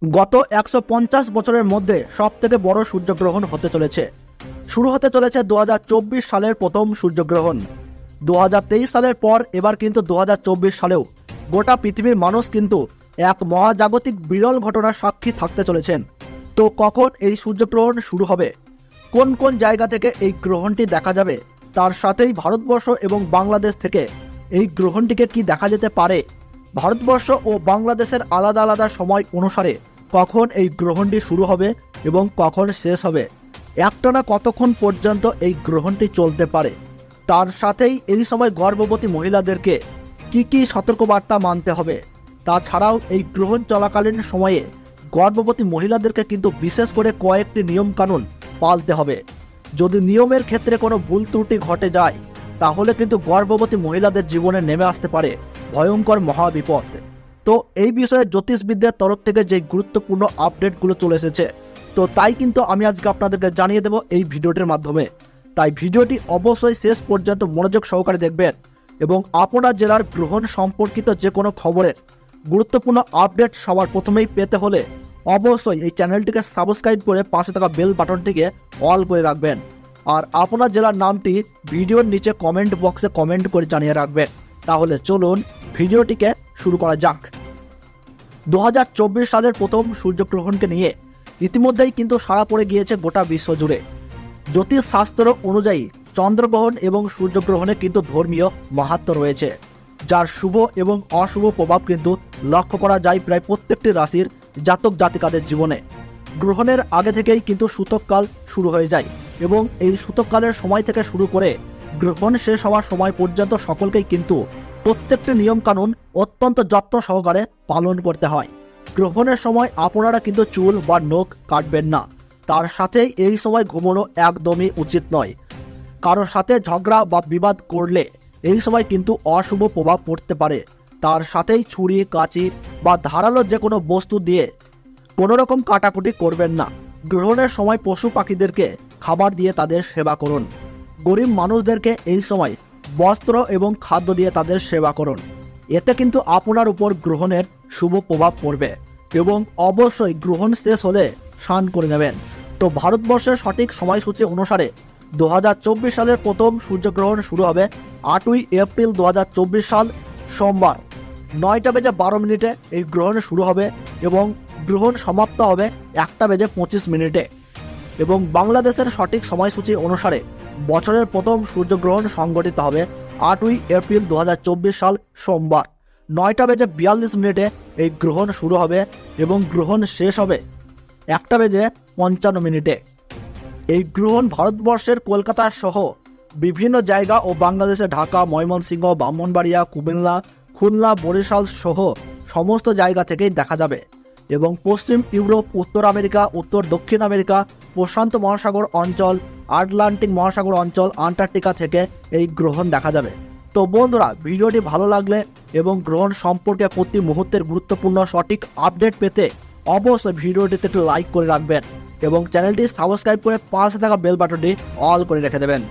গত ১৫০ বছরের মধ্যে সবথেকে বড় সূর্যগ্রহণ হতে চলেছে। শুরু হতে চলেছে ২০২৪ সালের প্রথম সূর্যগ্রহণ। ২০২৩ সালের পর এবার কিন্তু ২০২৪ সালেও গোটা পৃথিবীর মানুষ কিন্তু এক মহাজাগতিক বিরল ঘটনার সাক্ষী থাকতে চলেছেন। তো কখন এই সূর্যগ্রহণ শুরু হবে, কোন কোন জায়গা থেকে এই গ্রহণটি দেখা যাবে, তার সাথেই ভারতবর্ষ এবং বাংলাদেশ থেকে এই গ্রহণটিকে কি দেখা যেতে পারে, ভারতবর্ষ ও বাংলাদেশের আলাদা আলাদা সময় অনুসারে কখন এই গ্রহণটি শুরু হবে এবং কখন শেষ হবে, একটানা কতক্ষণ পর্যন্ত এই গ্রহণটি চলতে পারে, তার সাথেই এই সময় গর্ভবতী মহিলাদেরকে কি সতর্কবার্তা মানতে হবে, তাছাড়াও এই গ্রহণ চলাকালীন সময়ে গর্ভবতী মহিলাদেরকে কিন্তু বিশেষ করে কয়েকটি নিয়মকানুন পালতে হবে। যদি নিয়মের ক্ষেত্রে কোনো ভুল ত্রুটি ঘটে যায় তাহলে কিন্তু গর্ভবতী মহিলাদের জীবনে নেমে আসতে পারে ভয়ঙ্কর মহাবিপদ। তো এই বিষয়ে জ্যোতিষবিদদের তরফ থেকে যে গুরুত্বপূর্ণ আপডেটগুলো চলে এসেছে, তো তাই কিন্তু আমি আজকে আপনাদেরকে জানিয়ে দেব এই ভিডিওটির মাধ্যমে। তাই ভিডিওটি অবশ্যই শেষ পর্যন্ত মনোযোগ সহকারে দেখবেন এবং আপনার জেলার গ্রহণ সম্পর্কিত যে কোনো খবরের গুরুত্বপূর্ণ আপডেট সবার প্রথমেই পেতে হলে অবশ্যই এই চ্যানেলটিকে সাবস্ক্রাইব করে পাশে থাকা বেল বাটনটিকে অল করে রাখবেন। আর আপনার জেলার নামটি ভিডিওর নিচে কমেন্ট বক্সে কমেন্ট করে জানিয়ে রাখবেন। তাহলে চলুন ভিডিওটিকে শুরু করা যাক। ২০২৪ সালের প্রথম সূর্যগ্রহণকে নিয়ে ইতিমধ্যেই কিন্তু সাড়া পড়ে গিয়েছে গোটা বিশ্ব জুড়ে। জ্যোতিষ শাস্ত্র অনুযায়ী চন্দ্রগ্রহণ এবং সূর্যগ্রহণে কিন্তু ধর্মীয় মাহাত্ম্য রয়েছে, যার শুভ এবং অশুভ প্রভাব কিন্তু লক্ষ্য করা যায় প্রায় প্রত্যেকটি রাশির জাতক জাতিকাদের জীবনে। গ্রহণের আগে থেকেই কিন্তু সূতককাল শুরু হয়ে যায় এবং এই সূতককালের সময় থেকে শুরু করে গ্রহণ শেষ হওয়ার সময় পর্যন্ত সকলকেই কিন্তু প্রত্যেকটি নিয়মকানুন অত্যন্ত যত্ন সহকারে পালন করতে হয়। গ্রহণের সময় আপনারা কিন্তু চুল বা নখ কাটবেন না, তার সাথেই এই সময় ঘুমানো একদমই উচিত নয়। কারোর সাথে ঝগড়া বা বিবাদ করলে এই সময় কিন্তু অশুভ প্রভাব পড়তে পারে। তার সাথেই ছুরি কাঁচি বা ধারালো যে কোনো বস্তু দিয়ে কোনো রকম কাটাকুটি করবেন না। গ্রহণের সময় পশু পাখিদেরকে খাবার দিয়ে তাদের সেবা করুন। গরিব মানুষদেরকে এই সময় বস্ত্র এবং খাদ্য দিয়ে তাদের সেবা করুন। এতে কিন্তু আপনার উপর গ্রহণের শুভ প্রভাব পড়বে এবং অবশ্যই গ্রহণ শেষ হলে স্নান করে নেবেন। তো ভারতবর্ষের সঠিক সময়সূচি অনুসারে ২০২৪ সালের প্রথম সূর্যগ্রহণ শুরু হবে ৮ই এপ্রিল ২০২৪ সাল সোমবার ৯টা বেজে ১২ মিনিটে এই গ্রহণ শুরু হবে এবং গ্রহণ সমাপ্ত হবে ১টা বেজে ২৫ মিনিটে। এবং বাংলাদেশের সঠিক সময়সূচি অনুসারে বছরের প্রথম সূর্যগ্রহণ সংঘটিত হবে ৮ই এপ্রিল ২০২৪ সাল সোমবার ৯টা বেজে ৪২ মিনিটে এই গ্রহণ শুরু হবে এবং গ্রহণ শেষ হবে ১টা বেজে ৫৫ মিনিটে। এই গ্রহণ ভারতবর্ষের কলকাতা সহ বিভিন্ন জায়গা ও বাংলাদেশে ঢাকা, ময়মনসিংহ, ব্রাহ্মণবাড়িয়া, কুমিল্লা, খুলনা, বরিশাল সহ সমস্ত জায়গা থেকেই দেখা যাবে এবং পশ্চিম ইউরোপ, উত্তর আমেরিকা, উত্তর দক্ষিণ আমেরিকা, প্রশান্ত মহাসাগর অঞ্চল, আটলান্টিক মহাসাগর অঞ্চল, আন্টার্কটিকা থেকে এই গ্রহণ দেখা যাবে। তো বন্ধুরা, ভিডিওটি ভালো লাগলে এবং গ্রহণ সম্পর্কে প্রতি মুহূর্তের গুরুত্বপূর্ণ সঠিক আপডেট পেতে অবশ্যই ভিডিওটিতে একটু লাইক করে রাখবেন এবং চ্যানেলটি সাবস্ক্রাইব করে পাশে থাকা বেল বাটনটি অল করে রেখে দেবেন।